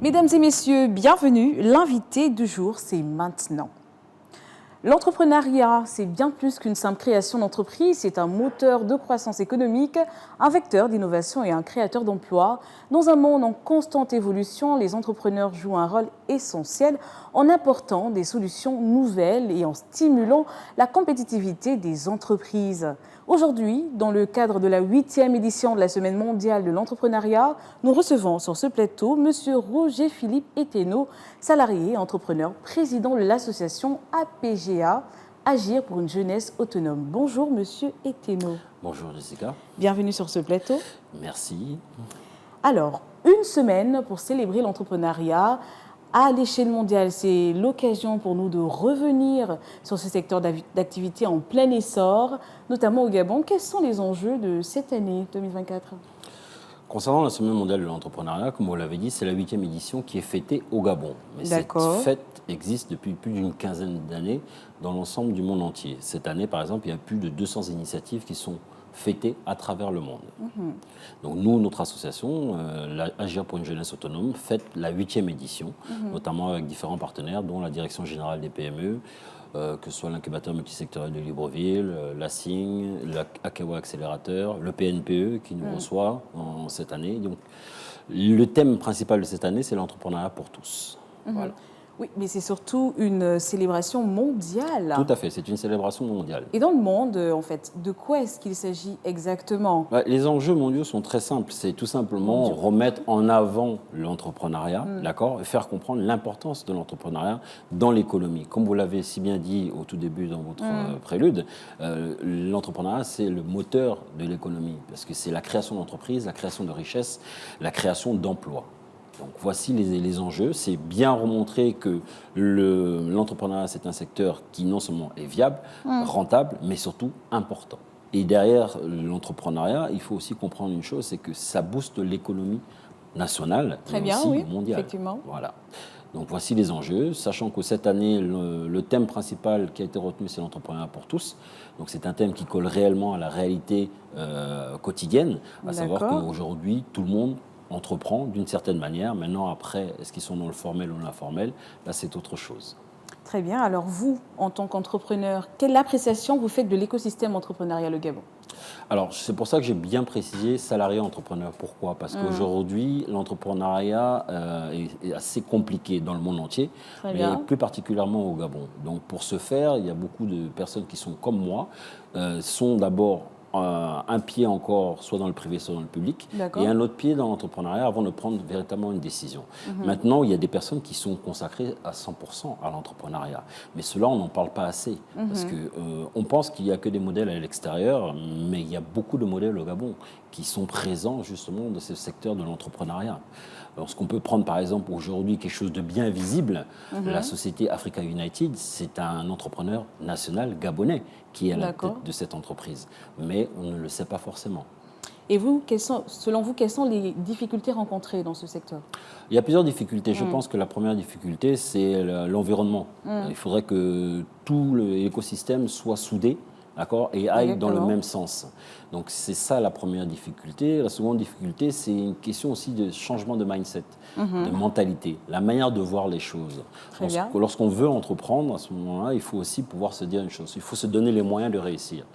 Mesdames et messieurs, bienvenue. L'invité du jour, c'est maintenant. L'entrepreneuriat, c'est bien plus qu'une simple création d'entreprise, c'est un moteur de croissance économique, un vecteur d'innovation et un créateur d'emplois. Dans un monde en constante évolution, les entrepreneurs jouent un rôle essentiel en apportant des solutions nouvelles et en stimulant la compétitivité des entreprises. Aujourd'hui, dans le cadre de la 8e édition de la Semaine mondiale de l'entrepreneuriat, nous recevons sur ce plateau M. Roger-Philippe Ethéno, salarié et entrepreneur, président de l'association APGA, Agir pour une jeunesse autonome. Bonjour Monsieur Ethéno. Bonjour Jessica. Bienvenue sur ce plateau. Merci. Alors, une semaine pour célébrer l'entrepreneuriat à l'échelle mondiale, c'est l'occasion pour nous de revenir sur ce secteur d'activité en plein essor, notamment au Gabon. Quels sont les enjeux de cette année 2024 ? Concernant la Semaine mondiale de l'entrepreneuriat, comme vous l'avez dit, c'est la 8e édition qui est fêtée au Gabon. Mais cette fête existe depuis plus d'une quinzaine d'années dans l'ensemble du monde entier. Cette année, par exemple, il y a plus de 200 initiatives qui sont fêtées à travers le monde. Donc nous, notre association, Agir pour une jeunesse autonome, fête la 8e édition, notamment avec différents partenaires, dont la Direction générale des PME, que ce soit l'incubateur multisectoriel de Libreville, la SIG, l'Akawa Accélérateur, le PNPE qui nous reçoit en cette année. Donc, le thème principal de cette année, c'est l'entrepreneuriat pour tous. Voilà. Oui, mais c'est surtout une célébration mondiale. Tout à fait, c'est une célébration mondiale. Et dans le monde, en fait, de quoi est-ce qu'il s'agit exactement ? Les enjeux mondiaux sont très simples. C'est tout simplement remettre en avant l'entrepreneuriat, d'accord, et faire comprendre l'importance de l'entrepreneuriat dans l'économie. Comme vous l'avez si bien dit au tout début dans votre prélude, l'entrepreneuriat, c'est le moteur de l'économie, parce que c'est la création d'entreprises, la création de richesses, la création d'emplois. Donc voici les enjeux. C'est bien remontrer que l'entrepreneuriat, c'est un secteur qui non seulement est viable, rentable, mais surtout important. Et derrière l'entrepreneuriat, il faut aussi comprendre une chose, c'est que ça booste l'économie nationale et aussi mondiale. Effectivement. Voilà. Donc voici les enjeux, sachant que cette année, le thème principal qui a été retenu, c'est l'entrepreneuriat pour tous. Donc c'est un thème qui colle réellement à la réalité quotidienne, à savoir qu'aujourd'hui, tout le monde entreprend d'une certaine manière. Maintenant, après, est-ce qu'ils sont dans le formel ou l'informel ? Là, c'est autre chose. Très bien. Alors vous, en tant qu'entrepreneur, quelle appréciation vous faites de l'écosystème entrepreneurial au Gabon ? Alors, c'est pour ça que j'ai bien précisé salarié entrepreneur. Pourquoi ? Parce qu'aujourd'hui, l'entrepreneuriat est assez compliqué dans le monde entier, mais plus particulièrement au Gabon. Donc, pour ce faire, il y a beaucoup de personnes qui sont comme moi, sont d'abord un pied encore soit dans le privé, soit dans le public, et un autre pied dans l'entrepreneuriat avant de prendre véritablement une décision. Maintenant, il y a des personnes qui sont consacrées à 100% à l'entrepreneuriat. Mais cela, on n'en parle pas assez. Parce qu'on pense qu'il n'y a que des modèles à l'extérieur, mais il y a beaucoup de modèles au Gabon qui sont présents justement dans ce secteur de l'entrepreneuriat. Lorsqu'on peut prendre par exemple aujourd'hui quelque chose de bien visible, la société Africa United, c'est un entrepreneur national gabonais qui est à la tête de cette entreprise. Mais on ne le sait pas forcément. Et vous, selon vous, quelles sont les difficultés rencontrées dans ce secteur ? Il y a plusieurs difficultés. Je pense que la première difficulté, c'est l'environnement. Il faudrait que tout l'écosystème soit soudé, d'accord, et aille dans le même sens. Donc c'est ça la première difficulté. La seconde difficulté, c'est une question aussi de changement de mindset, de mentalité, la manière de voir les choses. Lorsqu'on veut entreprendre, à ce moment-là, il faut aussi pouvoir se dire une chose, il faut se donner les moyens de réussir.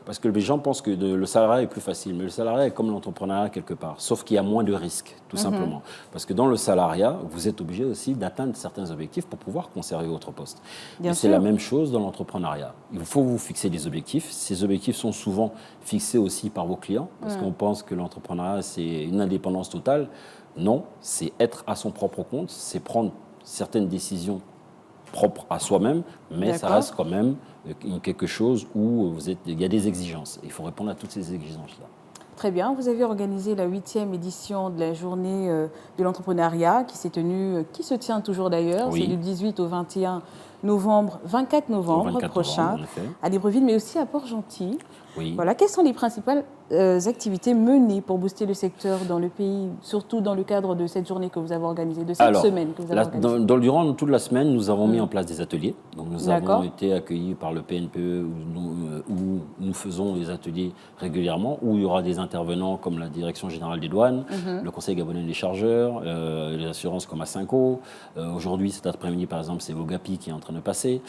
Parce que les gens pensent que le salariat est plus facile, mais le salariat est comme l'entrepreneuriat quelque part, sauf qu'il y a moins de risques, tout simplement. Parce que dans le salariat, vous êtes obligé aussi d'atteindre certains objectifs pour pouvoir conserver votre poste. Et c'est la même chose dans l'entrepreneuriat. Il faut vous fixer des objectifs. Ces objectifs sont souvent fixés aussi par vos clients, parce qu'on pense que l'entrepreneuriat, c'est une indépendance totale. Non, c'est être à son propre compte, c'est prendre certaines décisions propres à soi-même, mais ça reste quand même quelque chose où il y a des exigences. Il faut répondre à toutes ces exigences-là. Très bien. Vous avez organisé la 8e édition de la journée de l'entrepreneuriat qui se tient toujours d'ailleurs. C'est du 18 au 21 novembre, 24 novembre prochain, à Libreville, mais aussi à Port-Gentil. Voilà. Quelles sont les principales activités menées pour booster le secteur dans le pays, surtout dans le cadre de cette journée que vous avez organisée, de cette semaine que vous avez organisée ? Durant toute la semaine, nous avons mis en place des ateliers. Donc, nous avons été accueillis par le PNPE où nous faisons les ateliers régulièrement, où il y aura des intervenants comme la Direction générale des douanes, le Conseil gabonais des chargeurs, les assurances comme Asinco. Aujourd'hui, cet après-midi, par exemple, c'est Vogapi qui est en train de passer.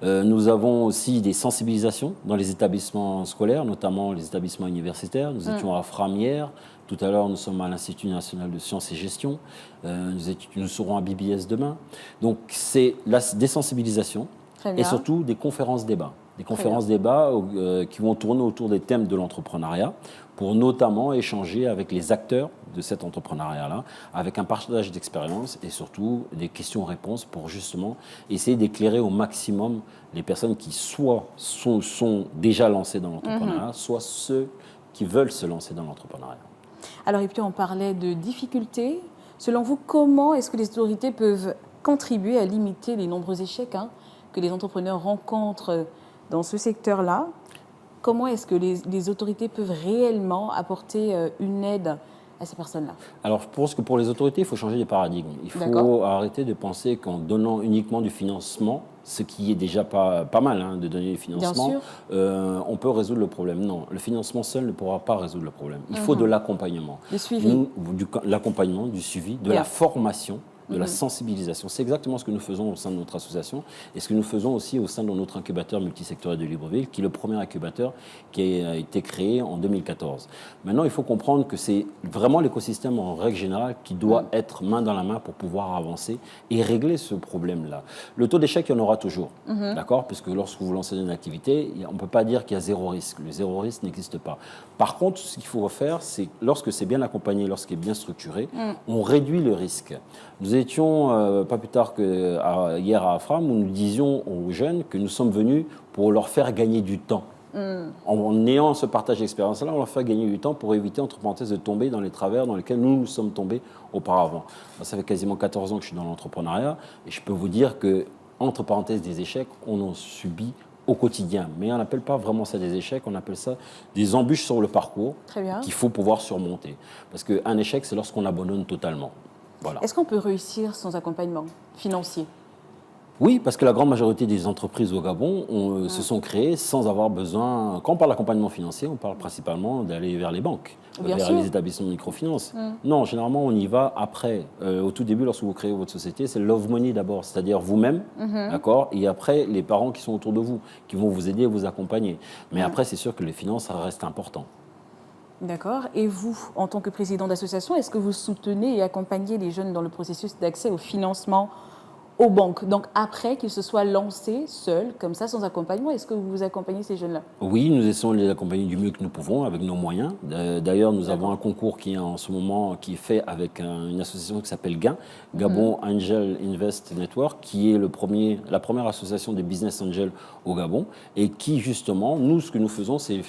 Nous avons aussi des sensibilisations dans les établissements scolaires, notamment les établissements universitaires. Nous étions à Fram hier. Tout à l'heure, nous sommes à l'Institut national de sciences et gestion. Nous serons à BBS demain. Donc, c'est des sensibilisations et surtout des conférences-débats. Des conférences-débats qui vont tourner autour des thèmes de l'entrepreneuriat pour notamment échanger avec les acteurs de cet entrepreneuriat-là, avec un partage d'expériences et surtout des questions-réponses pour justement essayer d'éclairer au maximum les personnes qui soit sont déjà lancées dans l'entrepreneuriat, soit ceux qui veulent se lancer dans l'entrepreneuriat. Alors, et puis on parlait de difficultés. Selon vous, comment est-ce que les autorités peuvent contribuer à limiter les nombreux échecs que les entrepreneurs rencontrent dans ce secteur-là? Comment est-ce que les autorités peuvent réellement apporter une aide à ces personnes-là? Alors, je pense que pour les autorités, il faut changer de paradigme. Il faut arrêter de penser qu'en donnant uniquement du financement, ce qui est déjà pas mal de donner du financement, on peut résoudre le problème. Non, le financement seul ne pourra pas résoudre le problème. Il faut de l'accompagnement. Le suivi. L'accompagnement, du suivi, de la formation, de la sensibilisation. C'est exactement ce que nous faisons au sein de notre association et ce que nous faisons aussi au sein de notre incubateur multisectoriel de Libreville, qui est le premier incubateur qui a été créé en 2014. Maintenant, il faut comprendre que c'est vraiment l'écosystème en règle générale qui doit être main dans la main pour pouvoir avancer et régler ce problème-là. Le taux d'échec, il y en aura toujours, d'accord? Puisque lorsque vous lancez une activité, on ne peut pas dire qu'il y a zéro risque. Le zéro risque n'existe pas. Par contre, ce qu'il faut faire, c'est lorsque c'est bien accompagné, lorsque c'est bien structuré, on réduit le risque. Nous étions, pas plus tard que hier à Afram, où nous disions aux jeunes que nous sommes venus pour leur faire gagner du temps. En ayant ce partage d'expérience-là, on leur fait gagner du temps pour éviter, entre parenthèses, de tomber dans les travers dans lesquels nous sommes tombés auparavant. Ça fait quasiment 14 ans que je suis dans l'entrepreneuriat et je peux vous dire que, entre parenthèses, des échecs, on en subit au quotidien. Mais on n'appelle pas vraiment ça des échecs, on appelle ça des embûches sur le parcours qu'il faut pouvoir surmonter. Parce qu'un échec, c'est lorsqu'on abandonne totalement. Voilà. Est-ce qu'on peut réussir sans accompagnement financier? Oui, parce que la grande majorité des entreprises au Gabon se sont créées sans avoir besoin... Quand on parle d'accompagnement financier, on parle principalement d'aller vers les banques, vers les établissements de microfinance. Non, généralement, on y va après. Au tout début, lorsque vous créez votre société, c'est love money d'abord, c'est-à-dire vous-même, d'accord? Et après, les parents qui sont autour de vous, qui vont vous aider et vous accompagner. Mais après, c'est sûr que les finances, ça reste important. D'accord. Et vous, en tant que président d'association, est-ce que vous soutenez et accompagnez les jeunes dans le processus d'accès au financement aux banques? Donc après qu'ils se soient lancés seuls, comme ça, sans accompagnement, est-ce que vous accompagnez ces jeunes-là? Oui, nous essayons de les accompagner du mieux que nous pouvons, avec nos moyens. D'ailleurs, nous avons un concours qui est en ce moment qui est fait avec une association qui s'appelle GAIN, Gabon Angel Invest Network, qui est la première association des business angels au Gabon, et qui justement, nous, ce que nous faisons, c'est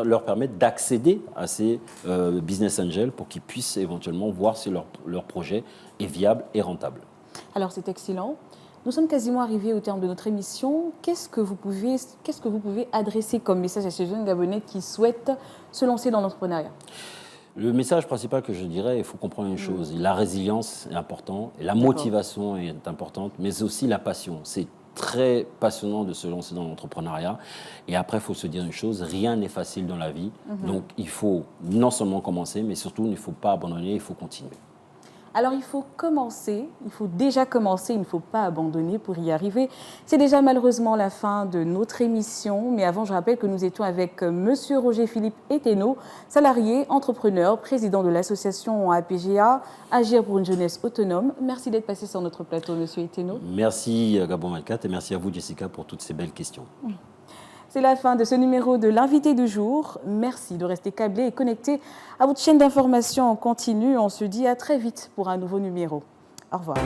leur permettre d'accéder à ces business angels pour qu'ils puissent éventuellement voir si leur projet est viable et rentable. Alors, c'est excellent. Nous sommes quasiment arrivés au terme de notre émission. Qu'est-ce que vous pouvez adresser comme message à ces jeunes Gabonais qui souhaitent se lancer dans l'entrepreneuriat? Le message principal que je dirais, il faut comprendre une chose. La résilience est importante, et la motivation est importante, mais aussi la passion. C'est très passionnant de se lancer dans l'entrepreneuriat. Et après, il faut se dire une chose, rien n'est facile dans la vie. Donc, il faut non seulement commencer, mais surtout, il ne faut pas abandonner, il faut continuer. Alors, il faut commencer, il faut déjà commencer, il ne faut pas abandonner pour y arriver. C'est déjà malheureusement la fin de notre émission. Mais avant, je rappelle que nous étions avec M. Roger-Philippe Eteno, salarié, entrepreneur, président de l'association APGA, Agir pour une jeunesse autonome. Merci d'être passé sur notre plateau, M. Eteno. Merci Gabon Malkat et merci à vous, Jessica, pour toutes ces belles questions. C'est la fin de ce numéro de l'invité du jour. Merci de rester câblé et connecté à votre chaîne d'information en continu. On se dit à très vite pour un nouveau numéro. Au revoir.